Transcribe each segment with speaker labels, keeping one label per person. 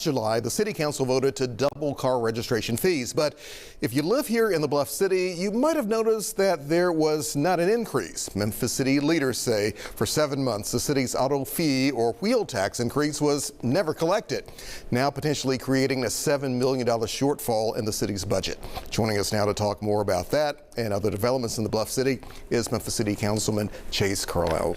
Speaker 1: July, the City Council voted to double car registration fees. But if you live here in the Bluff City, you might have noticed that there was not an increase. Memphis City leaders say for 7 months, the city's auto fee or wheel tax increase was never collected, now potentially creating a $7 million shortfall in the city's budget. Joining us now to talk more about that and other developments in the Bluff City is Memphis City Councilman Chase Carlisle.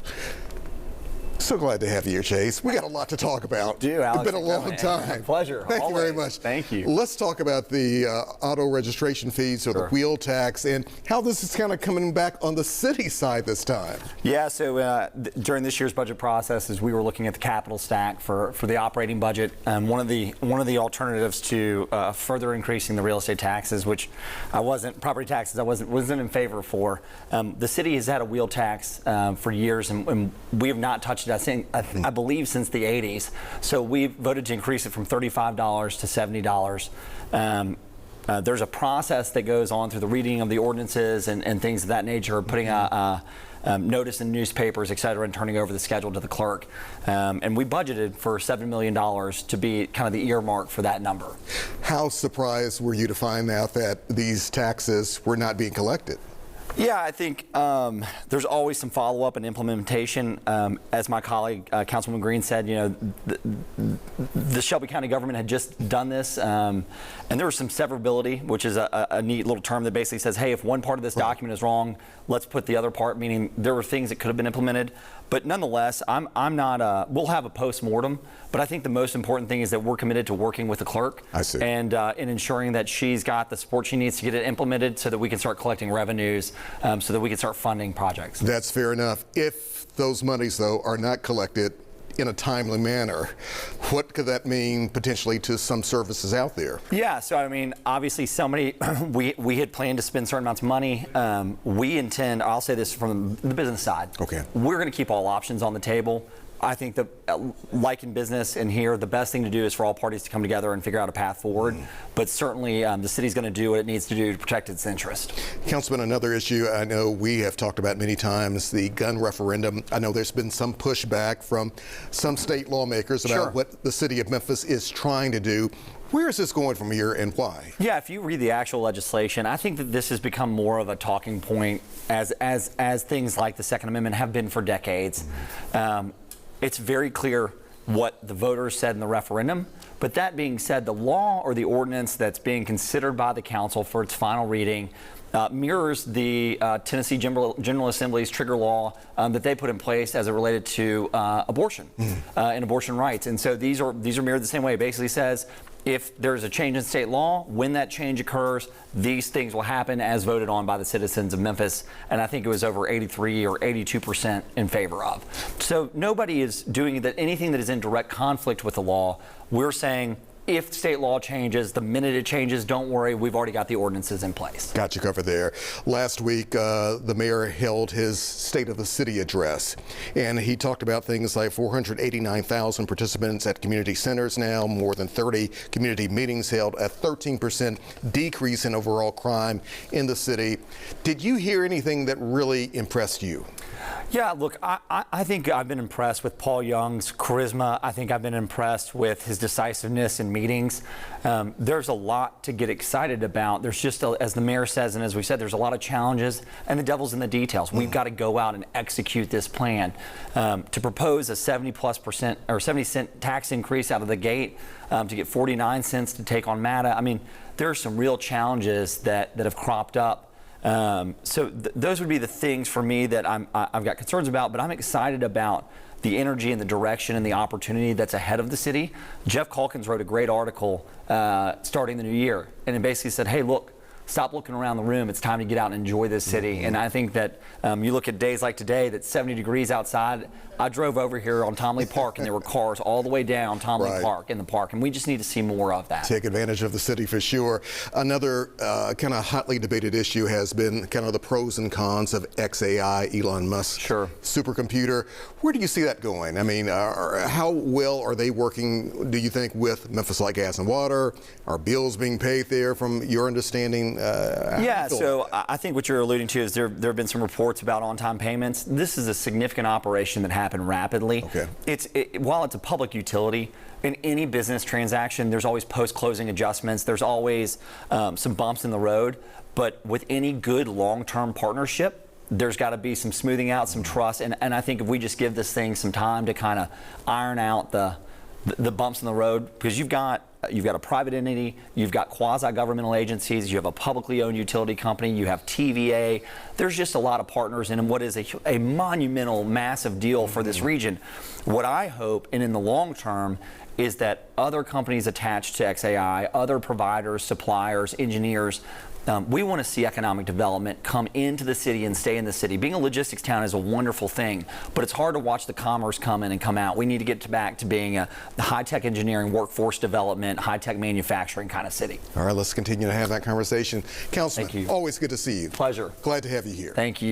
Speaker 1: So glad to have you here, Chase. We got a lot to talk about.
Speaker 2: Alex,
Speaker 1: it's been a long time.
Speaker 2: Pleasure.
Speaker 1: Thank you very much.
Speaker 2: Thank you.
Speaker 1: Let's talk about the auto registration fees or the wheel tax and how this is kind of coming back on the city side this time.
Speaker 2: Yeah, so during this year's budget process, as we were looking at the capital stack for the operating budget, one of the alternatives to further increasing the real estate taxes, which property taxes I wasn't in favor for. The city has had a wheel tax for years, and we have not touched it. I believe since the 80s. So we voted to increase it from $35 to $70. There's a process that goes on through the reading of the ordinances and things of that nature, putting a notice in newspapers, et cetera, and turning over the schedule to the clerk. And we budgeted for $7 million to be kind of the earmark for that number. How
Speaker 1: surprised were you to find out that these taxes were not being collected?
Speaker 2: Yeah, I think there's always some follow-up and implementation. As my colleague, Councilman Green said, you know, the Shelby County government had just done this, and there was some severability, which is a neat little term that basically says, hey, if one part of this document is wrong, let's put the other part, meaning there were things that could have been implemented. But nonetheless, I'm not, we'll have a post-mortem, but I think the most important thing is that we're committed to working with the clerk.
Speaker 1: I see.
Speaker 2: And in ensuring that she's got the support she needs to get it implemented so that we can start collecting revenues, so that we can start funding projects.
Speaker 1: That's fair enough. If those monies, though, are not collected in a timely manner, what could that mean potentially to some services out there? Yeah,
Speaker 2: so I mean, obviously somebody, we had planned to spend certain amounts of money. We intend, I'll say this from the business side,
Speaker 1: okay,
Speaker 2: we're going to keep all options on the table. I think that, like in business and here, the best thing to do is for all parties to come together and figure out a path forward. But certainly the city's going to do what it needs to do to protect its interest.
Speaker 1: Councilman, another issue I know we have talked about many times, the gun referendum. I know there's been some pushback from some state lawmakers about what the city of Memphis is trying to do. Where is this going from here and why?
Speaker 2: Yeah, if you read the actual legislation, I think that this has become more of a talking point as things like the Second Amendment have been for decades. It's very clear what the voters said in the referendum. But that being said, the law or the ordinance that's being considered by the council for its final reading mirrors the Tennessee General Assembly's trigger law that they put in place as it related to abortion and abortion rights. And so these are mirrored the same way. It basically says if there's a change in state law, when that change occurs, these things will happen as voted on by the citizens of Memphis. And I think it was over 83 or 82% in favor of. So nobody is doing anything that is in direct conflict with the law. We're saying if state law changes, the minute it changes, don't worry, we've already got the ordinances in place.
Speaker 1: Got you covered there. Last week, the mayor held his State of the City address, and he talked about things like 489,000 participants at community centers now, more than 30 community meetings held, a 13% decrease in overall crime in the city. Did you hear anything that really impressed you?
Speaker 2: Yeah, look, I think I've been impressed with Paul Young's charisma. I think I've been impressed with his decisiveness in meetings. There's a lot to get excited about. There's just, as the mayor says, and as we said, there's a lot of challenges, and the devil's in the details. We've got to go out and execute this plan. To propose a 70+% or 70-cent tax increase out of the gate, to get 49 cents to take on MATA. I mean, there are some real challenges that have cropped up. So those would be the things for me that I've got concerns about, but I'm excited about the energy and the direction and the opportunity that's ahead of the city. Jeff Calkins wrote a great article starting the new year, and it basically said, hey, look, stop looking around the room. It's time to get out and enjoy this city. And I think that you look at days like today, that's 70 degrees outside. I drove over here on Tom Lee Park, and there were cars all the way down Tom Lee Park in the park, and we just need to see more of that.
Speaker 1: Take advantage of the city for sure. Another kind of hotly debated issue has been kind of the pros and cons of XAI, Elon Musk supercomputer. Where do you see that going? I mean, how well are they working, do you think, with Memphis Light, Gas and Water? Are bills being paid there from your understanding?
Speaker 2: Yeah, so I think what you're alluding to is there have been some reports about on-time payments. This is a significant operation that happen rapidly.
Speaker 1: Okay.
Speaker 2: While it's a public utility, in any business transaction, there's always post-closing adjustments. There's always some bumps in the road. But with any good long-term partnership, there's got to be some smoothing out, some trust. And I think if we just give this thing some time to kind of iron out the bumps in the road, because you've got a private entity, you've got quasi-governmental agencies, you have a publicly owned utility company, you have TVA. There's just a lot of partners in what is a monumental, massive deal for this region. What I hope, and in the long term, is that other companies attached to XAI, other providers, suppliers, engineers, we want to see economic development come into the city and stay in the city. Being a logistics town is a wonderful thing, but it's hard to watch the commerce come in and come out. We need to get back to being a high-tech engineering, workforce development, high-tech manufacturing kind of city.
Speaker 1: All right, let's continue to have that conversation. Councilman,
Speaker 2: Thank you.
Speaker 1: Always good to see you.
Speaker 2: Pleasure.
Speaker 1: Glad to have you here.
Speaker 2: Thank you.